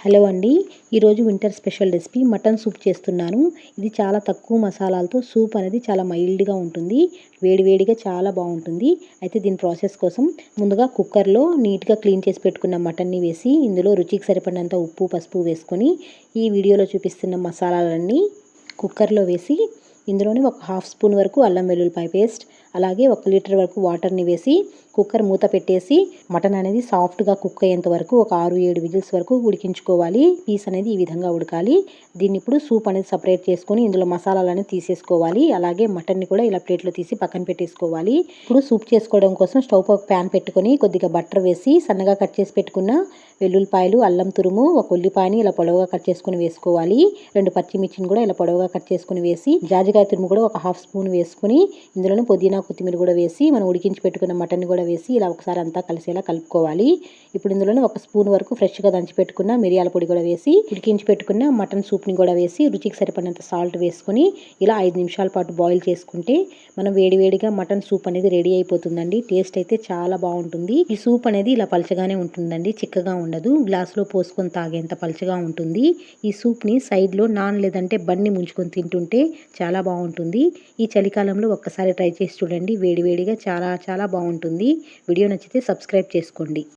Hello అండి, ఈరోజు winter special recipe mutton soup చేస్తున్నాను. ఇది చాలా తక్కువ మసాలాలతో సూప్ అనేది చాలా మైల్డ్గా ఉంటుంది. వేడివేడిగా చాలా బాగుంటుంది. అయితే దీని ప్రాసెస్ కోసం ముందుగా కుక్కర్లో నీట్గా క్లీన్ చేసి పెట్టుకున్న మటన్ని వేసి ఇందులో రుచికి సరిపడినంత ఉప్పు పసుపు వేసుకొని ఈ వీడియోలో చూపిస్తున్న మసాలాలన్నీ కుక్కర్లో వేసి ఇందులోనే ఒక హాఫ్ స్పూన్ వరకు అల్లం వెల్లుల్లిపాయ పేస్ట్, అలాగే 1 లీటర్ వరకు వాటర్ని వేసి కుక్కర్ మూత పెట్టేసి మటన్ అనేది సాఫ్ట్గా కుక్ అయ్యేంత వరకు ఒక 6-7 విజిల్స్ వరకు ఉడికించుకోవాలి. పీస్ అనేది ఈ విధంగా ఉడకాలి. దీన్ని ఇప్పుడు సూప్ అనేది సపరేట్ చేసుకొని ఇందులో మసాలాలన్నీ తీసేసుకోవాలి. అలాగే మటన్ని కూడా ఇలా ప్లేట్లో తీసి పక్కన పెట్టేసుకోవాలి. ఇప్పుడు సూప్ చేసుకోవడం కోసం స్టవ్ పై ఒక ప్యాన్ పెట్టుకొని కొద్దిగా బటర్ వేసి సన్నగా కట్ చేసి పెట్టుకున్న వెల్లుల్లిపాయలు, అల్లం తురుము, ఒక ఉల్లిపాయని ఇలా పొడవుగా కట్ చేసుకుని వేసుకోవాలి. 2 పచ్చిమిర్చిని కూడా ఇలా పొడవుగా కట్ చేసుకుని వేసి జాజికాయ తురుము కూడా ఒక హాఫ్ స్పూన్ వేసుకుని ఇందులోనే పుదీనా కొత్తిమీర కూడా వేసి మనం ఉడికించి పెట్టుకున్న మటన్ కూడా వేసి ఇలా ఒకసారి అంతా కలిసేలా కలుపుకోవాలి. ఇప్పుడు ఇందులోనే 1 స్పూన్ వరకు ఫ్రెష్గా దంచి పెట్టుకున్న మిరియాల పొడి కూడా వేసి ఉడికించి పెట్టుకున్న మటన్ సూప్ని కూడా వేసి రుచికి సరిపడినంత సాల్ట్ వేసుకొని ఇలా 5 నిమిషాల పాటు బాయిల్ చేసుకుంటే మనం వేడివేడిగా మటన్ సూప్ అనేది రెడీ అయిపోతుందండి. టేస్ట్ అయితే చాలా బాగుంటుంది. ఈ సూప్ అనేది ఇలా పలచగానే ఉంటుందండి, చిక్కగా ఉండదు. గ్లాసులో పోసుకొని తాగేంత పలచగా ఉంటుంది. ఈ సూప్ని సైడ్లో నాన్ లేదంటే బన్ని ముంచుకొని తింటుంటే చాలా బాగుంటుంది. ఈ చలికాలంలో ఒక్కసారి ట్రై చేసి చూడండి. వేడివేడిగా చాలా చాలా బాగుంటుంది. వీడియో నచ్చితే సబ్స్క్రైబ్ చేసుకోండి.